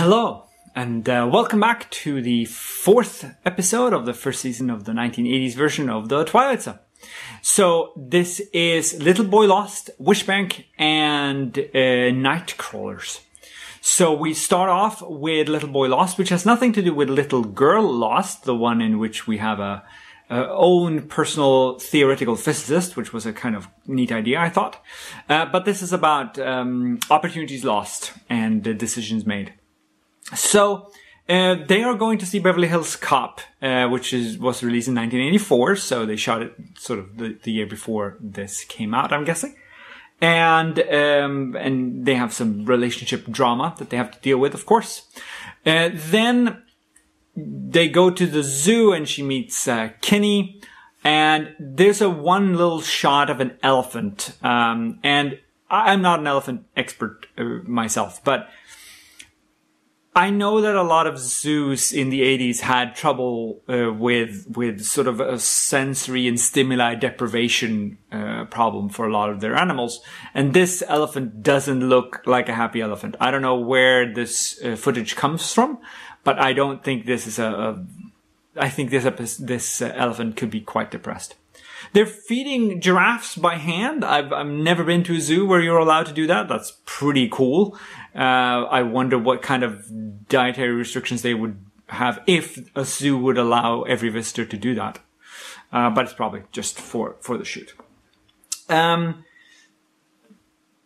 Hello, and welcome back to the fourth episode of the first season of the 1980s version of the Twilight Zone. So this is Little Boy Lost, Wishbank, and Nightcrawlers. So we start off with Little Boy Lost, which has nothing to do with Little Girl Lost, the one in which we have a own personal theoretical physicist, which was a kind of neat idea, I thought. But this is about opportunities lost and decisions made. So they are going to see Beverly Hills Cop, which was released in 1984. So they shot it sort of the year before this came out, I'm guessing. And they have some relationship drama that they have to deal with, of course. Then they go to the zoo and she meets Kenny, and there's one little shot of an elephant. And I'm not an elephant expert myself, but I know that a lot of zoos in the 80s had trouble with sort of a sensory and stimuli deprivation problem for a lot of their animals. And this elephant doesn't look like a happy elephant. I don't know where this footage comes from, but I don't think this is I think this elephant could be quite depressed. They're feeding giraffes by hand. I've never been to a zoo where you're allowed to do that. That's pretty cool. I wonder what kind of dietary restrictions they would have if a zoo would allow every visitor to do that. But it's probably just for the shoot.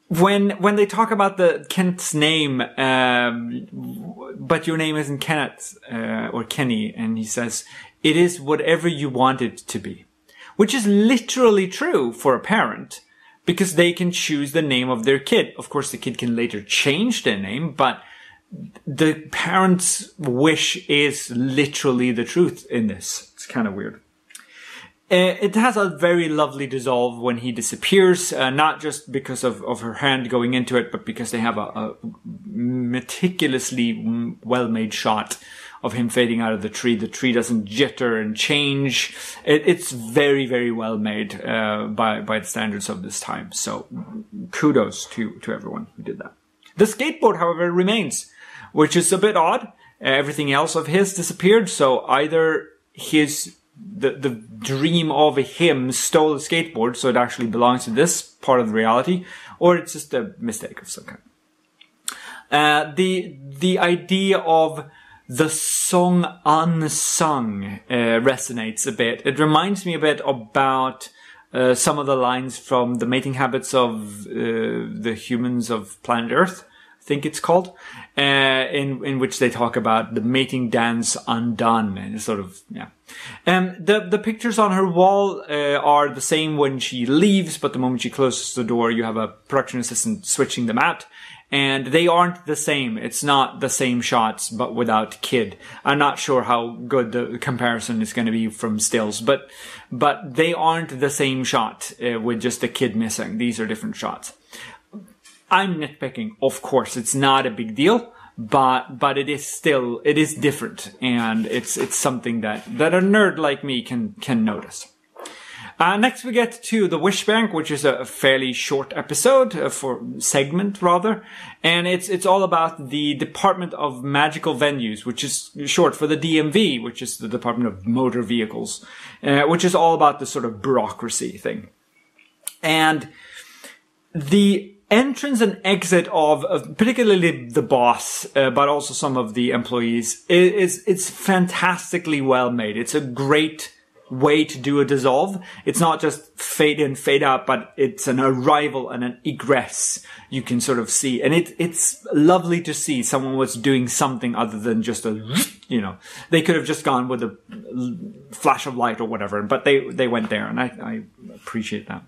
When they talk about Kenneth's name, but your name isn't Kenneth, or Kenny, and he says, it is whatever you want it to be. Which is literally true for a parent, because they can choose the name of their kid. Of course, the kid can later change their name, but the parent's wish is literally the truth in this. It's kind of weird. It has a very lovely dissolve when he disappears, not just because of her hand going into it, but because they have a meticulously well-made shot of him fading out of the tree. The tree doesn't jitter and change. It's very, very well made by the standards of this time. So kudos to everyone who did that. The skateboard, however, remains, which is a bit odd. Everything else of his disappeared. So either the dream of him stole the skateboard, so it actually belongs to this part of the reality, or it's just a mistake of some kind. The idea of the song unsung resonates a bit. It reminds me a bit about some of the lines from The Mating Habits of the Humans of Planet Earth, I think it's called, in which they talk about the mating dance undone, and sort of, yeah. The pictures on her wall are the same when she leaves, but the moment she closes the door, you have a production assistant switching them out. And they aren't the same. It's not the same shots, but without kid. I'm not sure how good the comparison is going to be from stills, but they aren't the same shot with just the kid missing. These are different shots. I'm nitpicking, of course. It's not a big deal, but it is different, and it's something that a nerd like me can notice. Next we get to the Wishbank, which is a fairly short episode, segment rather. And it's all about the Department of Magical Venues, which is short for the DMV, which is the Department of Motor Vehicles, which is all about the sort of bureaucracy thing. And the entrance and exit of particularly the boss, but also some of the employees, it's fantastically well made. It's a great way to do a dissolve. It's not just fade in, fade out, but it's an arrival and an egress you can sort of see. And it's lovely to see someone was doing something other than just they could have just gone with a flash of light or whatever, but they went there, and I appreciate that.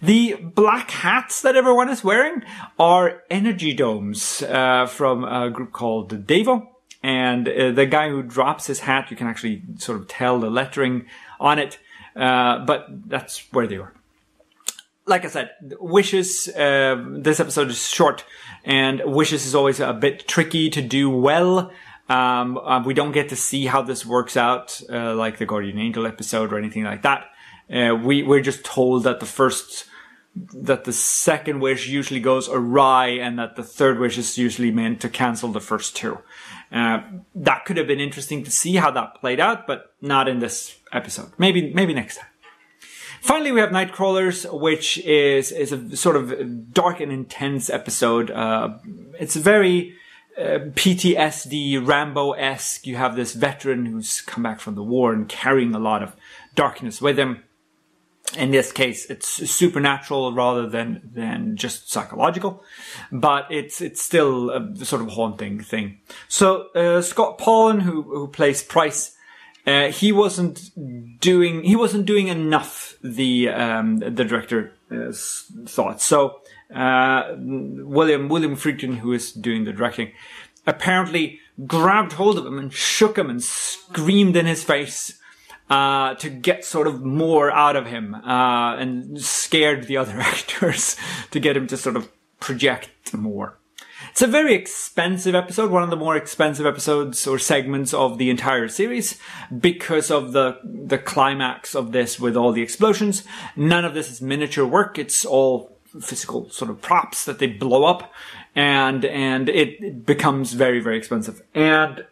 The black hats that everyone is wearing are energy domes from a group called Devo. And the guy who drops his hat, you can actually sort of tell the lettering on it, but that's where they are. Like I said, Wishes, this episode is short, and Wishes is always a bit tricky to do well. We don't get to see how this works out, like the Guardian Angel episode or anything like that. We're just told that the first that the second wish usually goes awry and that the third wish is usually meant to cancel the first two. That could have been interesting to see how that played out, but not in this episode. Maybe next time. Finally, we have Nightcrawlers, which is a sort of dark and intense episode. It's very PTSD, Rambo-esque. You have this veteran who's come back from the war and carrying a lot of darkness with him. In this case, it's supernatural rather than just psychological, but it's still a sort of haunting thing. So Scott Pollan, who plays Price, he wasn't doing enough. The director thought so. William Friedkin, who is doing the directing, apparently grabbed hold of him and shook him and screamed in his face to get sort of more out of him, and scared the other actors to get him to sort of project more. It's a very expensive episode, one of the more expensive episodes or segments of the entire series, because of the climax of this with all the explosions. None of this is miniature work. It's all physical sort of props that they blow up, and it becomes very, very expensive. And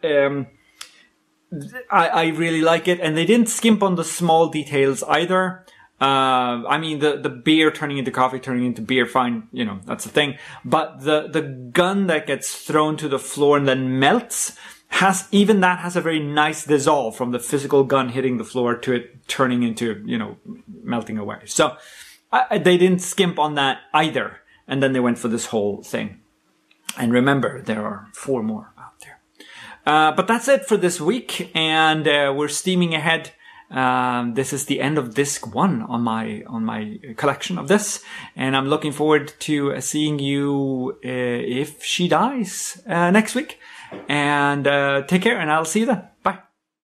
I really like it, and they didn't skimp on the small details either. I mean, the beer turning into coffee, turning into beer, fine, you know, that's the thing. But the gun that gets thrown to the floor and then melts has a very nice dissolve from the physical gun hitting the floor to it turning into, you know, melting away. So they didn't skimp on that either. And then they went for this whole thing. And remember, there are 4 more out there. But that's it for this week, and we're steaming ahead. This is the end of disc 1 on my collection of this, and I'm looking forward to seeing you if she dies next week. And take care, and I'll see you then. Bye.